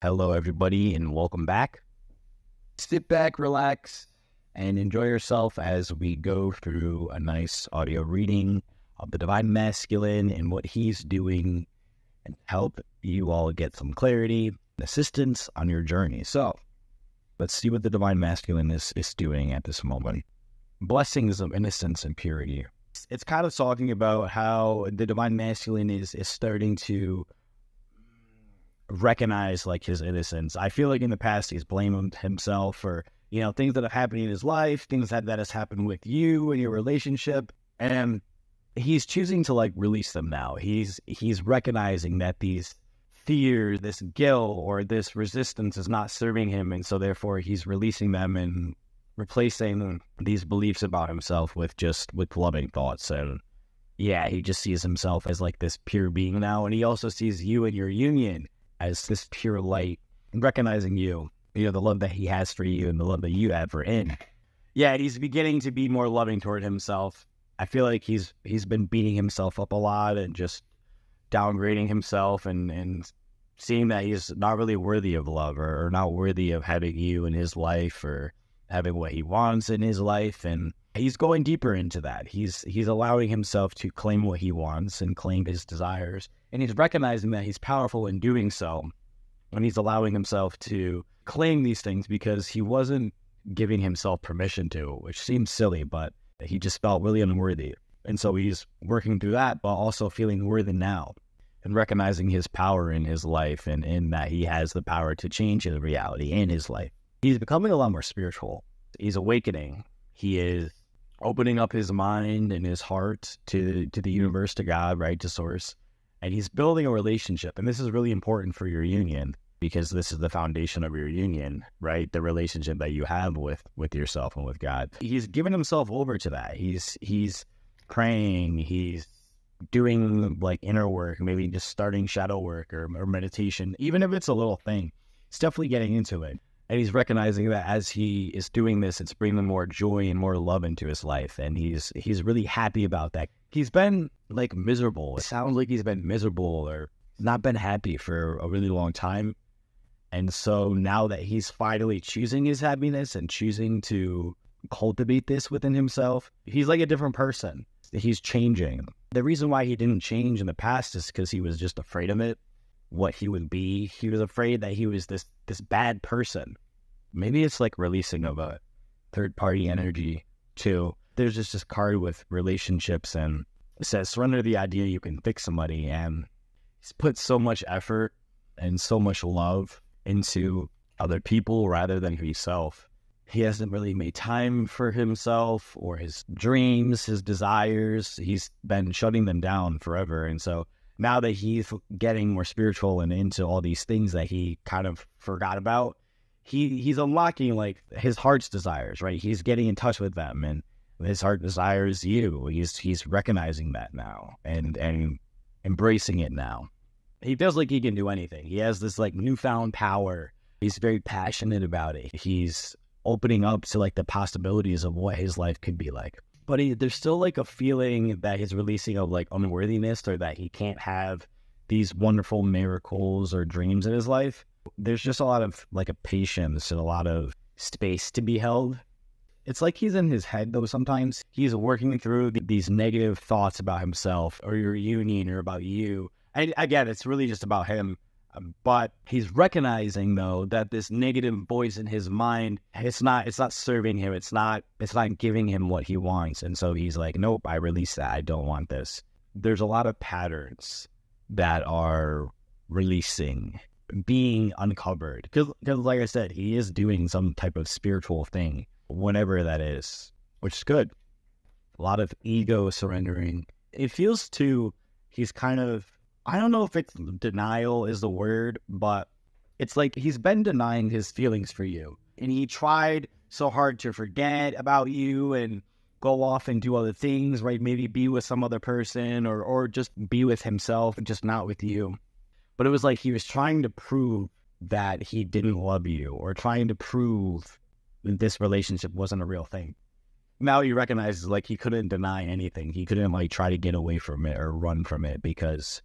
Hello, everybody, and welcome back. Sit back, relax, and enjoy yourself as we go through a nice audio reading of the Divine Masculine and what he's doing and help you all get some clarity and assistance on your journey. So, let's see what the Divine Masculine is doing at this moment. Blessings of innocence and purity. It's kind of talking about how the Divine Masculine is starting to recognize like his innocence. I feel like in the past he's blamed himself for, things that have happened in his life, things that has happened with you and your relationship. And he's choosing to like release them now. He's recognizing that these fears, this guilt or this resistance is not serving him. And so therefore he's releasing them and replacing these beliefs about himself with loving thoughts. And yeah, he just sees himself as like this pure being now. And he also sees you and your union as this pure light, and recognizing you, the love that he has for you and the love that you have for him. Yeah, he's beginning to be more loving toward himself. I feel like he's been beating himself up a lot and just downgrading himself and seeing that he's not really worthy of love or not worthy of having you in his life or having what he wants in his life. And he's going deeper into that. He's allowing himself to claim what he wants and claim his desires. And he's recognizing that he's powerful in doing so. And he's allowing himself to claim these things because he wasn't giving himself permission to, which seems silly, but he just felt really unworthy. And so he's working through that, but also feeling worthy now and recognizing his power in his life and in that he has the power to change his reality in his life. He's becoming a lot more spiritual. He's awakening. He is opening up his mind and his heart to the universe, to God, right, to source. And he's building a relationship. And this is really important for your union because this is the foundation of your union, right? The relationship that you have with yourself and with God. He's given himself over to that. He's praying. He's doing like inner work, maybe just starting shadow work or meditation. Even if it's a little thing, he's definitely getting into it. And he's recognizing that as he is doing this, it's bringing more joy and more love into his life. And he's really happy about that. He's been like miserable. It sounds like he's been miserable or not been happy for a really long time. And so now that he's finally choosing his happiness and choosing to cultivate this within himself, he's like a different person. He's changing. The reason why he didn't change in the past is because he was just afraid of it, what he would be. He was afraid that he was this bad person. Maybe it's like releasing of a third-party energy too. There's just this card with relationships and it says surrender the idea you can fix somebody, and he's put so much effort and so much love into other people rather than himself. He hasn't really made time for himself or his dreams, his desires. He's been shutting them down forever. And so now that he's getting more spiritual and into all these things that he kind of forgot about, he's unlocking like his heart's desires, right? He's getting in touch with them, and his heart desires you. He's recognizing that now and embracing it now. He feels like he can do anything. He has this like newfound power. He's very passionate about it. He's opening up to like the possibilities of what his life could be like. But there's still like a feeling that he's releasing of like unworthiness, or that he can't have these wonderful miracles or dreams in his life. There's just a lot of like a patience and a lot of space to be held. It's like he's in his head though sometimes. He's working through these negative thoughts about himself or your union or about you. And again, it's really just about him. But he's recognizing though that this negative voice in his mind, it's not serving him. It's not giving him what he wants. And so he's like, nope, I release that. I don't want this. There's a lot of patterns that are releasing, being uncovered. Because like I said, he is doing some type of spiritual thing, whatever that is, which is good. A lot of ego surrendering. It feels too, he's kind of, I don't know if it's denial is the word, but it's like he's been denying his feelings for you. And he tried so hard to forget about you and go off and do other things, right? Maybe be with some other person or just be with himself and just not with you. But it was like he was trying to prove that he didn't love you, or trying to prove that this relationship wasn't a real thing. Now he recognizes like he couldn't deny anything. He couldn't like try to get away from it or run from it because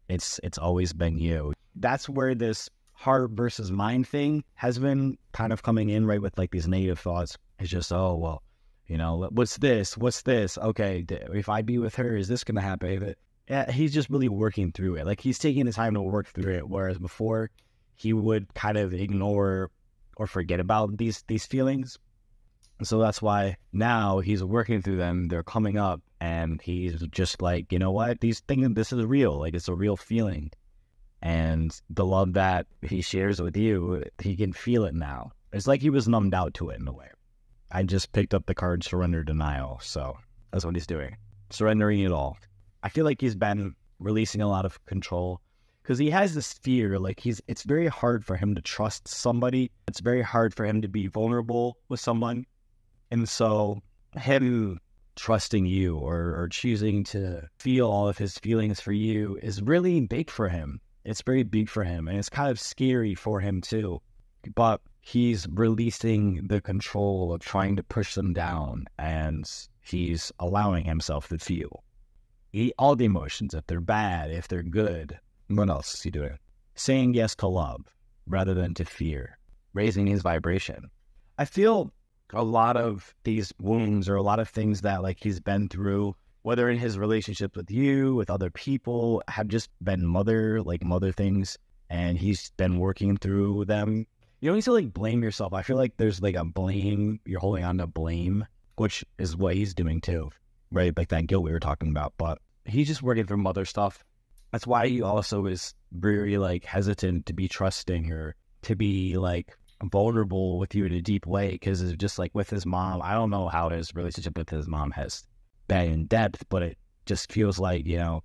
it's always been you. That's where this heart versus mind thing has been kind of coming in, right, with like these negative thoughts. It's just, oh, well, you know, what's this? What's this? Okay, if I be with her, is this going to happen? Yeah, he's just really working through it. Like, he's taking the time to work through it, whereas before he would kind of ignore or forget about these feelings. So that's why now he's working through them. They're coming up, and he's just like, you know what? These things, this is real. Like, it's a real feeling. And the love that he shares with you, he can feel it now. It's like he was numbed out to it in a way. I just picked up the card Surrender Denial. So that's what he's doing. Surrendering it all. I feel like he's been releasing a lot of control because he has this fear. Like, it's very hard for him to trust somebody. It's very hard for him to be vulnerable with someone. And so him trusting you or choosing to feel all of his feelings for you is really big for him. It's very big for him, and it's kind of scary for him too. But he's releasing the control of trying to push them down, and he's allowing himself to feel all the emotions, if they're bad, if they're good. What else is he doing? Saying yes to love rather than to fear, raising his vibration. I feel a lot of these wounds or a lot of things that like he's been through, whether in his relationship with you, with other people, have just been mother things, and he's been working through them. You don't need to like blame yourself. I feel like there's like a blame, you're holding on to blame, which is what he's doing too, right? Like that guilt we were talking about, but he's just working through mother stuff. That's why he also is very like hesitant to be trusting or to be like vulnerable with you in a deep way, because it's just like with his mom. I don't know how his relationship with his mom has been in depth, but it just feels like, you know,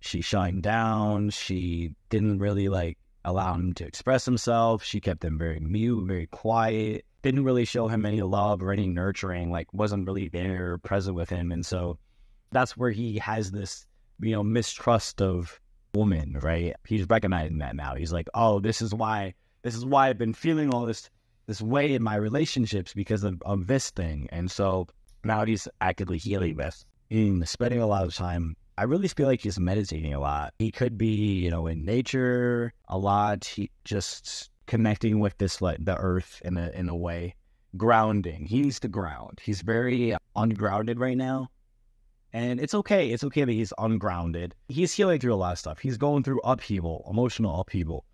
she shut him down. She didn't really like allow him to express himself. She kept him very mute, very quiet, didn't really show him any love or any nurturing, like wasn't really there present with him. And so that's where he has this, you know, mistrust of woman, right? He's recognizing that now. He's like, oh, this is why I've been feeling all this way in my relationships, because of this thing. And so now he's actively healing this, spending a lot of time. I really feel like he's meditating a lot. He could be, you know, in nature a lot. He just connecting with this, like the earth in a way, grounding. He needs to ground. He's very ungrounded right now. And it's okay. It's okay that he's ungrounded. He's healing through a lot of stuff. He's going through upheaval, emotional upheaval.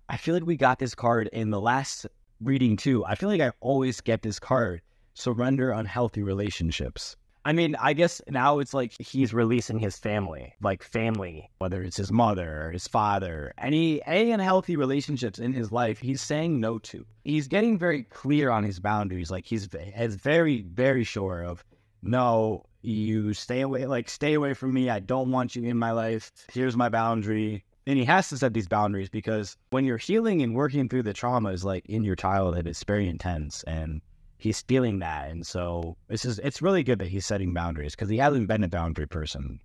I feel like we got this card in the last reading too. I feel like I always get this card. Surrender unhealthy relationships. I mean, I guess now it's like he's releasing his family, whether it's his mother, his father, any unhealthy relationships in his life, he's saying no to. He's getting very clear on his boundaries. Like he's very, very sure of, no, you stay away from me. I don't want you in my life. Here's my boundary. And he has to set these boundaries, because when you're healing and working through the traumas, like in your childhood, it's very intense, and he's feeling that. And so it's really good that he's setting boundaries, because he hasn't been a boundary person.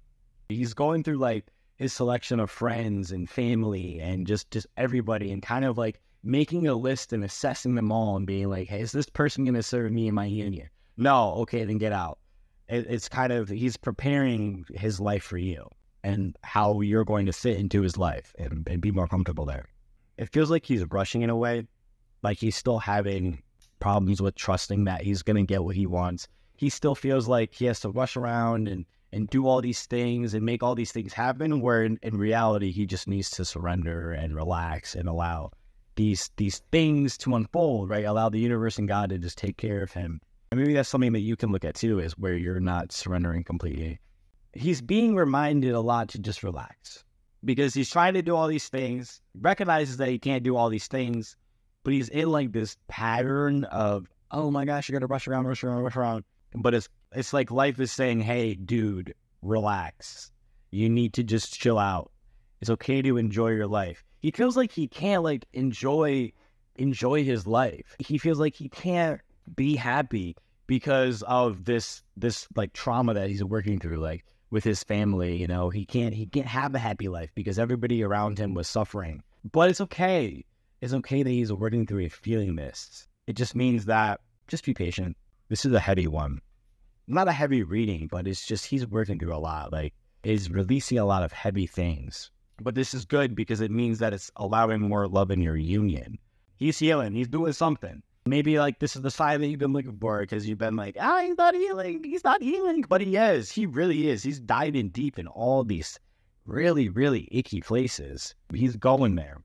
He's going through like his selection of friends and family and just everybody, and kind of like making a list and assessing them all and being like, hey, is this person going to serve me in my union? No. Okay, then get out. It's kind of, he's preparing his life for you and how you're going to fit into his life and be more comfortable there. It feels like he's rushing in a way, like he's still having problems with trusting that he's going to get what he wants. He still feels like he has to rush around and do all these things and make all these things happen, where in reality, he just needs to surrender and relax and allow these things to unfold, right? Allow the universe and God to just take care of him. And maybe that's something that you can look at too, is where you're not surrendering completely. He's being reminded a lot to just relax, because he's trying to do all these things, recognizes that he can't do all these things, but he's in like this pattern of, oh my gosh, you're going to rush around. But it's like life is saying, hey, dude, relax. You need to just chill out. It's okay to enjoy your life. He feels like he can't like enjoy his life. He feels like he can't be happy because of this like trauma that he's working through, like with his family. You know, he can't have a happy life because everybody around him was suffering. But it's okay. It's okay that he's working through it, feeling this. It just means that just be patient. This is a heavy one. Not a heavy reading, but it's just he's working through a lot. Like, he's releasing a lot of heavy things. But this is good because it means that it's allowing more love in your union. He's healing. He's doing something. Maybe like this is the sign that you've been looking for because you've been like, he's not healing. He's not healing. But he is. He really is. He's diving deep in all these really, really icky places. He's going there.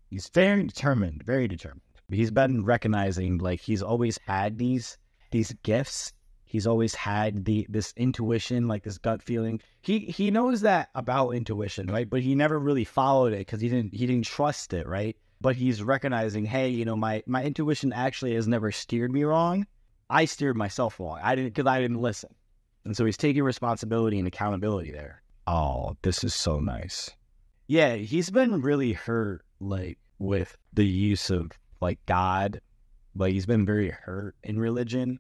He's very determined, very determined. He's been recognizing like he's always had these gifts. He's always had this intuition, like this gut feeling. He knows that about intuition, right? But he never really followed it because he didn't trust it, right? But he's recognizing, hey, you know, my intuition actually has never steered me wrong. I steered myself wrong. I didn't listen. And so he's taking responsibility and accountability there. Oh, this is so nice. Yeah, he's been really hurt, like, with the use of, like, God. Like, he's been very hurt in religion.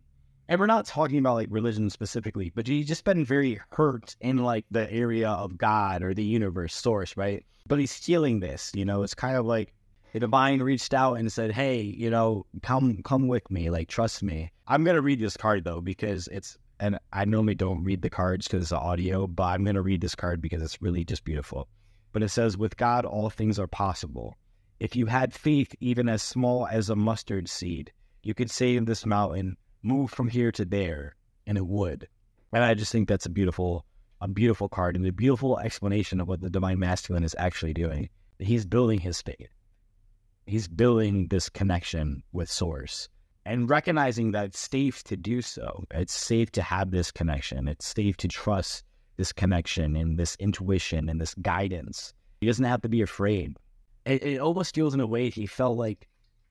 And we're not talking about, like, religion specifically, but he's just been very hurt in, like, the area of God or the universe source, right? But he's feeling this, you know? It's kind of like the divine reached out and said, hey, you know, come with me, like, trust me. I'm going to read this card, though, because and I normally don't read the cards because it's audio, but I'm going to read this card because it's really just beautiful. But it says, with God, all things are possible. If you had faith even as small as a mustard seed, you could save this mountain, move from here to there, and it would. And I just think that's a beautiful card and a beautiful explanation of what the Divine Masculine is actually doing. He's building his faith. He's building this connection with Source and recognizing that it's safe to do so. It's safe to have this connection. It's safe to trust this connection and this intuition and this guidance. He doesn't have to be afraid. It almost feels in a way he felt like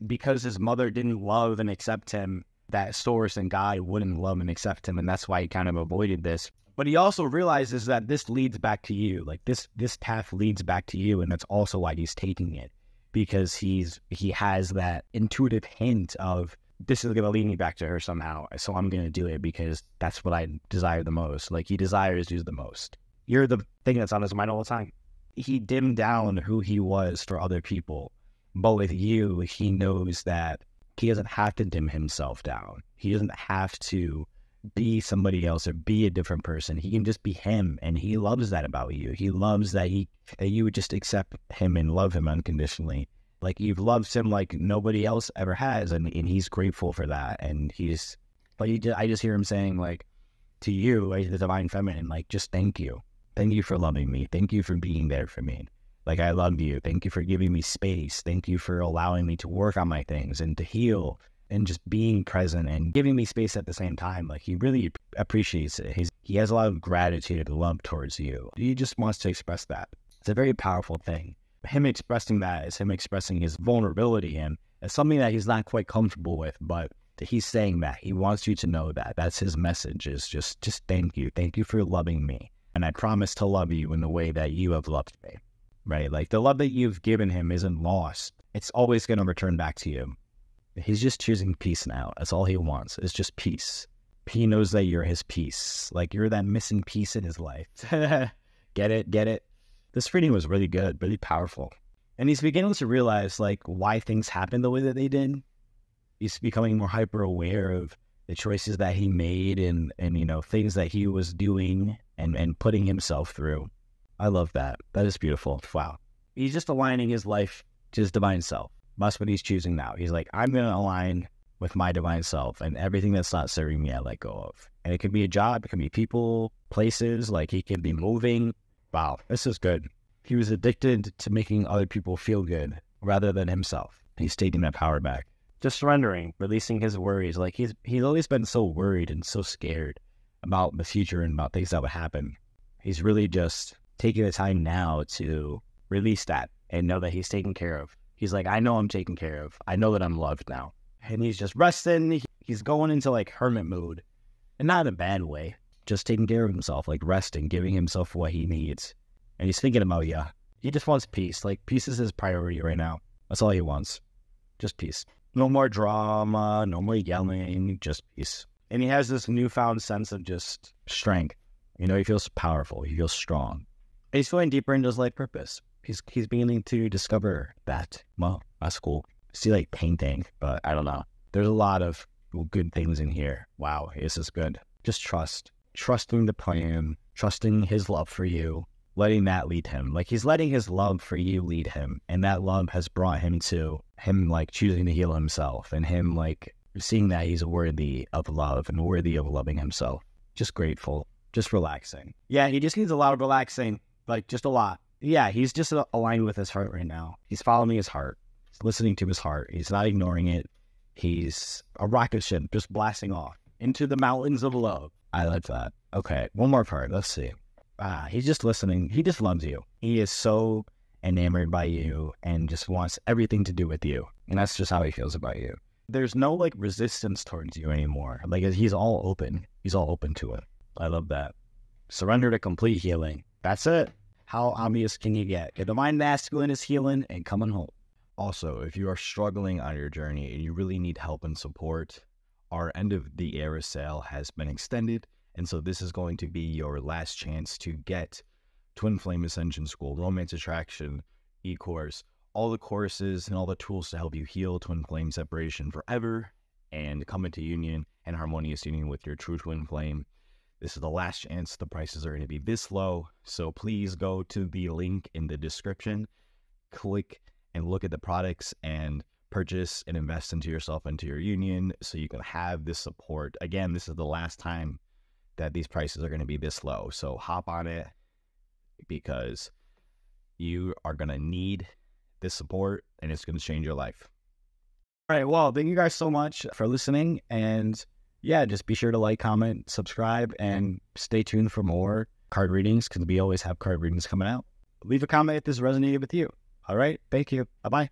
because his mother didn't love and accept him, that Source and God wouldn't love and accept him, and that's why he kind of avoided this. But he also realizes that this leads back to you. Like this path leads back to you, and that's also why he's taking it, because he has that intuitive hint of this is going to lead me back to her somehow, so I'm going to do it because that's what I desire the most. Like he desires you the most. You're the thing that's on his mind all the time. He dimmed down who he was for other people, but with you, he knows that he doesn't have to dim himself down. He doesn't have to be somebody else or be a different person. He can just be him, and he loves that about you. He loves that you would just accept him and love him unconditionally. Like you've loved him like nobody else ever has, and he's grateful for that. And I just hear him saying like to you, like the Divine Feminine, like just thank you. Thank you for loving me. Thank you for being there for me. Like, I love you. Thank you for giving me space. Thank you for allowing me to work on my things and to heal and just being present and giving me space at the same time. Like, he really appreciates it. He has a lot of gratitude and love towards you. He just wants to express that. It's a very powerful thing. Him expressing that is him expressing his vulnerability, and it's something that he's not quite comfortable with, but he's saying that. He wants you to know that. That's his message, is just thank you. Thank you for loving me. And I promise to love you in the way that you have loved me. Right? Like the love that you've given him isn't lost. It's always going to return back to you. He's just choosing peace now. That's all he wants. It's just peace. He knows that you're his piece. Like you're that missing piece in his life. Get it? Get it? This reading was really good, really powerful. And he's beginning to realize like why things happened the way that they did. He's becoming more hyper aware of the choices that he made and you know, things that he was doing and putting himself through. I love that. That is beautiful. Wow. He's just aligning his life to his divine self. That's what he's choosing now. He's like, I'm going to align with my divine self, and everything that's not serving me, I let go of. And it could be a job. It could be people, places. Like he could be moving. Wow. This is good. He was addicted to making other people feel good rather than himself. He's taking that power back. Just surrendering, releasing his worries. Like he's always been so worried and so scared about the future and about things that would happen. He's really just taking the time now to release that and know that he's taken care of. He's like, I know I'm taken care of. I know that I'm loved now. And he's just resting. He's going into like hermit mode, and not in a bad way, just taking care of himself, like resting, giving himself what he needs. And he's thinking about you. He just wants peace. Like peace is his priority right now. That's all he wants. Just peace. No more drama, no more yelling, just peace. And he has this newfound sense of just strength. You know, he feels powerful. He feels strong. He's going deeper into his life purpose. He's beginning to discover that. Well, that's cool. See, like painting, but I don't know. There's a lot of good things in here. Wow, this is good. Just trusting the plan, trusting his love for you, letting that lead him. Like, he's letting his love for you lead him. And that love has brought him to him, like, choosing to heal himself, and him, like, seeing that he's worthy of love and worthy of loving himself. Just grateful, just relaxing. Yeah, he just needs a lot of relaxing, like, just a lot. Yeah, he's just aligned with his heart right now. He's following his heart. He's listening to his heart. He's not ignoring it. He's a rocket ship just blasting off into the mountains of love. I like that. Okay, one more part. Let's see. He's just listening. He just loves you. He is so enamored by you and just wants everything to do with you. And that's just how he feels about you. There's no, like, resistance towards you anymore. Like, he's all open. He's all open to it. I love that. Surrender to complete healing. That's it. How obvious can you get? Your divine masculine is healing and coming home. Also, if you are struggling on your journey and you really need help and support, our end of the era sale has been extended. And so this is going to be your last chance to get Twin Flame Ascension School, Romance Attraction, e-course, all the courses and all the tools to help you heal twin flame separation forever and come into union and harmonious union with your true twin flame. This is the last chance. The prices are going to be this low. So please go to the link in the description, click and look at the products and purchase and invest into yourself, into your union, so you can have this support. Again, this is the last time that these prices are going to be this low. So hop on it, because you are going to need this support and it's going to change your life. All right. Well, thank you guys so much for listening. And yeah, just be sure to like, comment, subscribe, and stay tuned for more card readings, because we always have card readings coming out. Leave a comment if this resonated with you. All right. Thank you. Bye-bye.